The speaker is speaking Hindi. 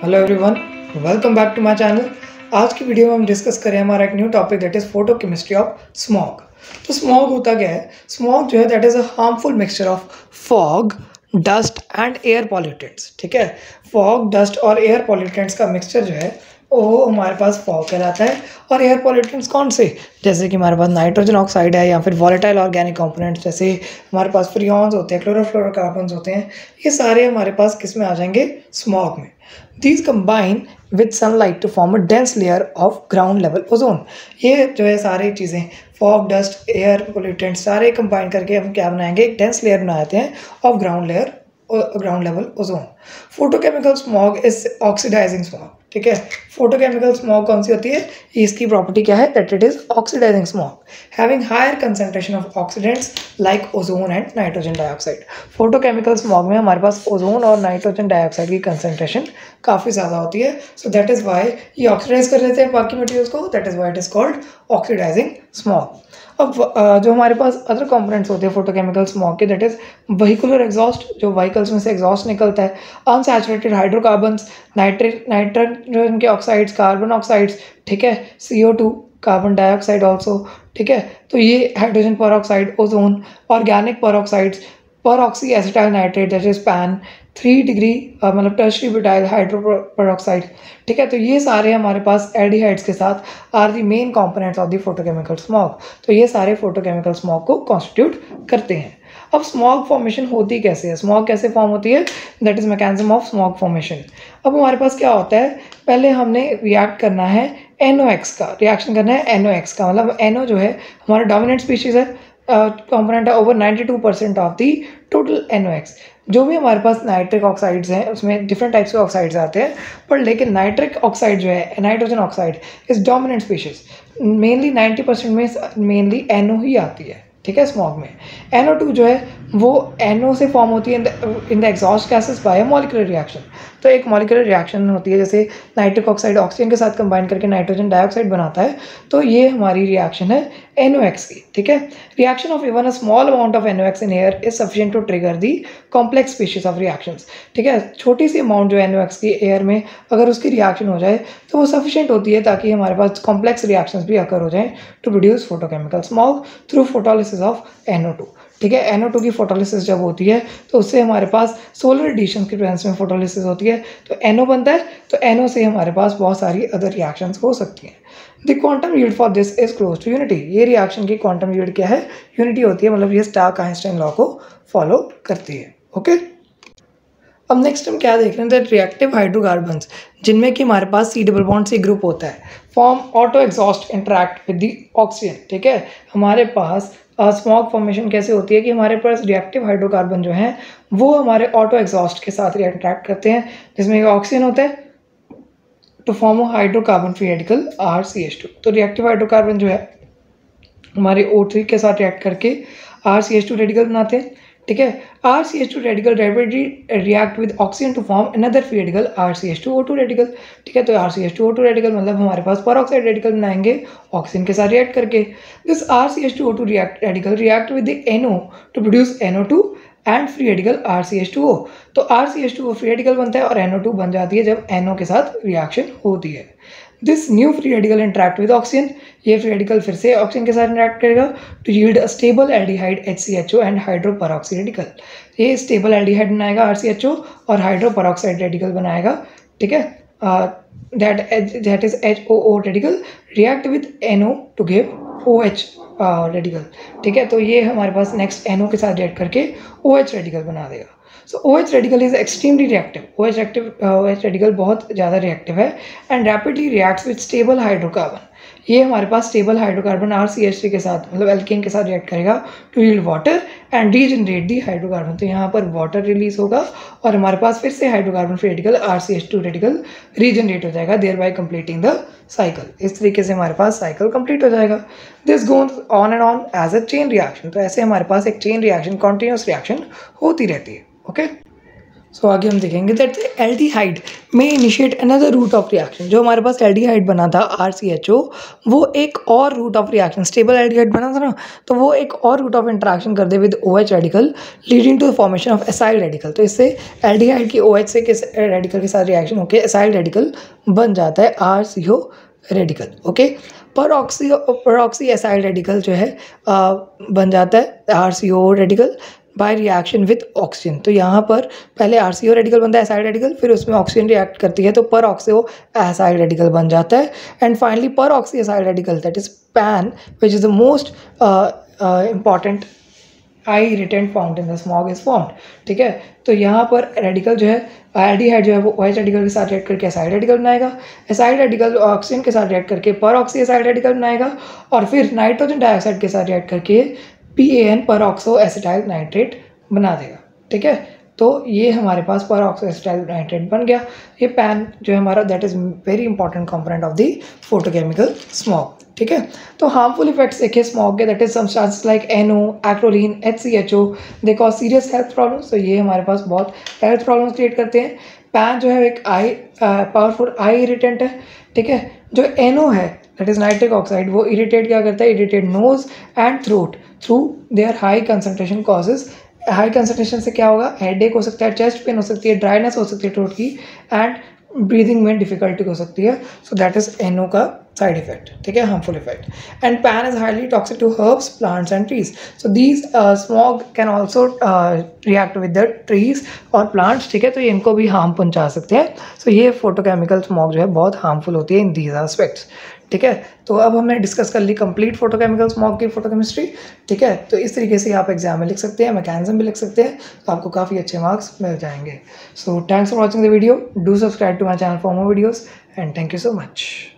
Hello everyone, welcome back to my channel. आज की वीडियो में हम डिस्कस करें हमारा एक new topic that is photochemistry of smog. तो स्मॉग होता क्या है? स्मॉग जो है that is a harmful mixture of fog, dust and air pollutants. ठीक है, फॉग, डस्ट और एयर पॉल्यूटेंट्स का मिक्सचर जो है वो हमारे पास फॉग कहलाता है। और एयर पॉल्यूटेंट्स कौन से? जैसे कि हमारे पास नाइट्रोजन ऑक्साइड है या फिर वॉलेटाइल ऑर्गेनिक कंपोनेंट्स, जैसे हमारे पास फ्रियॉन्स होते हैं, क्लोरोफ्लोरोकार्बन्स होते हैं। ये सारे हमारे पास किस में आ जाएंगे? स्मॉग में। These combine with sunlight to form a dense layer of ground level ozone। ये जो है सारी चीज़ें, फॉग, डस्ट, एयर पोल्यूटेंट सारे कंबाइन करके हम क्या बनाएंगे? एक डेंस लेयर बनाते हैं of ground level ozone. Photochemical smog is oxidising smog. ठीक है, फोटोकेमिकल स्मॉग कौन सी होती है? इसकी प्रॉपर्टी क्या है? That it is oxidising smog having higher concentration of oxidants like ozone and nitrogen dioxide. Photochemical smog में हमारे पास ओजोन और नाइट्रोजन डाइऑक्साइड की कंसंट्रेशन काफ़ी ज़्यादा होती है। सो दैट इज़ वाई ये ऑक्सीडाइज कर लेते हैं बाकी मटेरियल्स को। That is why it is called oxidising smog. अब जो हमारे पास अदर कंपोनेंट्स होते हैं फोटोकेमिकल स्मॉग के, दैट इज़ व्हीकुलर एग्जॉस्ट, जो व्हीकल्स में से एग्जॉस्ट निकलता है, अनसैचुरेटेड हाइड्रोकार्बन्स, नाइट्रोजन के ऑक्साइड्स, कार्बन ऑक्साइड्स, ठीक है, CO2, कार्बन डाइऑक्साइड ऑल्सो। ठीक है, तो ये hydrogen peroxide, ozone, organic peroxides, peroxy acetyl nitrate that is PAN, 3 degree मतलब टर्शरी ब्यूटाइल हाइड्रो परऑक्साइड। ठीक है, तो ये सारे हमारे पास एल्डिहाइड्स के साथ are the main components of the photochemical smog. तो ये सारे फोटोकेमिकल स्मॉग को कॉन्स्टिट्यूट करते हैं। अब स्मॉग फॉर्मेशन होती कैसे है? स्मॉग कैसे फॉर्म होती है? That is mechanism of smog formation. अब हमारे पास क्या होता है? पहले हमने रिएक्ट करना है NOx का, रिएक्शन करना है NOx का, मतलब NO जो है हमारा डोमिनेंट स्पीशीज है, कंपोनेंट है over 92% of the total NOx। जो भी हमारे पास नाइट्रिक ऑक्साइड्स हैं उसमें डिफरेंट टाइप्स के ऑक्साइड्स आते हैं, पर लेकिन नाइट्रिक ऑक्साइड जो है, nitrogen oxide is dominant species. Mainly 90% में मेनली NO ही आती है। ठीक है, स्मॉग में NO2 जो है वो NO से फॉर्म होती है in the exhaust gases bye molecular reaction. तो एक मॉलिक्यूलर रिएक्शन होती है, जैसे नाइट्रिक ऑक्साइड ऑक्सीजन के साथ कंबाइन करके नाइट्रोजन डाइऑक्साइड बनाता है, तो ये हमारी रिएक्शन है NOx की। ठीक है, reaction of even a small amount of NOx in air is sufficient to trigger the complex species of reactions. ठीक है, छोटी सी अमाउंट जो NOx की एयर में अगर उसकी रिएक्शन हो जाए तो वो सफिशिएंट होती है ताकि हमारे पास कॉम्प्लेक्स रिएक्शंस भी अकर हो जाए to produce photochemical smog through photolysis of NO2। ठीक है, NO2 की फोटोलिसिस जब होती है तो उससे हमारे पास सोलर रेडिएशन की प्रेजेंस में फोटोलिसिस होती है, तो NO बनता है, तो NO से हमारे पास बहुत सारी अदर रिएक्शंस हो सकती हैं। The quantum yield for this is close to unity. ये रिएक्शन की क्वांटम यील्ड क्या है? यूनिटी होती है, मतलब ये स्टार्क-आइंस्टाइन लॉ को फॉलो करती है। ओके, अब नेक्स्ट हम क्या देख रहे हैं? दैट रिएक्टिव हाइड्रोकार्बन्स, जिनमें कि हमारे पास C double bond C group होता है, form auto exhaust interact with the oxygen. ठीक है, हमारे पास स्मॉग फॉर्मेशन कैसे होती है कि हमारे पास रिएक्टिव हाइड्रोकार्बन जो हैं वो हमारे ऑटो एग्जॉस्ट के साथ इंटरैक्ट करते हैं, जिसमें ऑक्सीजन होता है, to form a hydrocarbon free radical RCH2। तो रिएक्टिव हाइड्रोकार्बन जो है हमारे O3 के साथ रिएक्ट करके RCH2 रेडिकल बनाते हैं। ठीक है, RCH2 radical rapidly react with oxygen to form another free radical RCH2O2 radical. ठीक है, तो RCH2O2 रेडिकल मतलब हमारे पास परऑक्साइड रेडिकल बनाएंगे ऑक्सीजन के साथ रिएक्ट करके। This RCH2O2 radical react with the NO to produce NO2 and free radical RCH2O। तो RCH2O फ्री रेडिकल बनता है और NO2 बन जाती है जब NO के साथ रिएक्शन होती है। This new free radical interact with oxygen, ये फ्री रेडिकल फिर से ऑक्सीजन के साथ इंटरैक्ट करेगा to yield a stable aldehyde HCHO and hydroperoxy radical. ये स्टेबल एल्डिहाइड बनाएगा RCHO और हाइड्रोपरऑक्साइड रेडिकल बनाएगा। ठीक है, that is HOO radical react with NO to give OH radical. ठीक है, तो ये हमारे पास नेक्स्ट NO के साथ रिएक्ट करके OH रेडिकल बना देगा। सो OH radical is extremely reactive. OH radical बहुत ज़्यादा रिएक्टिव है and rapidly reacts with stable hydrocarbon. ये हमारे पास स्टेबल हाइड्रोकार्बन RCH3 के साथ, मतलब एल्केन के साथ रिएक्ट करेगा to yield water and regenerate the hydrocarbon. तो यहाँ पर वाटर रिलीज होगा और हमारे पास फिर से hydrocarbon free radical RCH2 radical regenerate हो जाएगा, thereby completing the cycle. इस तरीके से हमारे पास साइकिल कंप्लीट हो जाएगा। This goes on and on as a chain reaction. तो ऐसे हमारे पास एक चेन रिएक्शन, कॉन्टिन्यूस रिएक्शन होती रहती है। ओके, सो आगे हम देखेंगे दैट एल्डिहाइड में initiate another root of reaction. जो हमारे पास एल्डिहाइड बना था RCHO, वो एक और route of reaction, stable aldehyde बना था ना, तो वो एक और रूट ऑफ इंटरेक्शन कर दे with OH radical leading to the formation of acyl radical. तो इससे एल्डिहाइड की OH से किस रेडिकल के साथ रिएक्शन होकर एसाइल रेडिकल बन जाता है RCO radical. Okay, परऑक्सी acyl radical जो है बन जाता है RCO radical by reaction with oxygen. तो यहाँ पर पहले RCO रेडिकल बनता है एसाइल रेडिकल, फिर उसमें ऑक्सीजन रिएक्ट करती है तो पर ऑक्सीओ एसाइल रेडिकल बन जाता है। एंड फाइनली पर oxy acyl radical that is PAN which is the most important I irritant found in the smog is formed. ठीक है, तो यहाँ पर रेडिकल जो है एल्डिहाइड जो है वो OH रेडिकल के साथ रिएक्ट करके एसाइल रेडिकल बनाएगा, एसाइल रेडिकल ऑक्सीजन के साथ रिएक्ट करके पर ऑक्सी एसाइल रेडिकल बनाएगा, और फिर नाइट्रोजन डाइऑक्साइड के साथ रिएक्ट करके PAN पर ऑक्सो एसिटाइल नाइट्रेट बना देगा। ठीक है, तो ये हमारे पास पर ऑक्सो एसिटाइल नाइट्रेट बन गया। ये PAN जो है हमारा that is very important component of the photochemical smog. ठीक है, तो हार्मफुल इफेक्ट्स देखिए स्मॉग के, that is substances like NO, acrolein, HCHO, they cause serious health problems. तो ये हमारे पास बहुत हेल्थ प्रॉब्लम्स क्रिएट करते हैं। PAN जो है एक पावरफुल आई इरिटेंट है। ठीक है, जो NO है दैट इज नाइट्रिक ऑक्साइड, वो इरिटेट क्या करता है, irritate nose and throat through their high concentration causes. High concentration से क्या होगा, हेडेक हो सकता है, चेस्ट पेन हो सकती है, ड्राइनेस हो सकती है थ्रोट की, एंड ब्रीदिंग में डिफिकल्टी हो सकती है। सो दैट इज NO का साइड इफेक्ट। ठीक है, harmful effect. And PAN is highly toxic to herbs, plants and trees. So these smog can also react with the trees और प्लांट्स। ठीक है, तो ये इनको भी हार्म पहुंचा सकते हैं। सो ये फोटोकेमिकल स्मॉग जो है बहुत हार्मफुल होती है इन दीज एस्पेक्ट्स। ठीक है, तो अब हमने डिस्कस कर ली कंप्लीट फोटोकेमिकल स्मॉग की फोटोकेमिस्ट्री। ठीक है, तो इस तरीके से आप एग्जाम में लिख सकते हैं, मैकेनिज्म भी लिख सकते हैं, तो आपको काफ़ी अच्छे मार्क्स मिल जाएंगे। So thanks for watching the video, do subscribe to my channel for more videos and thank you so much.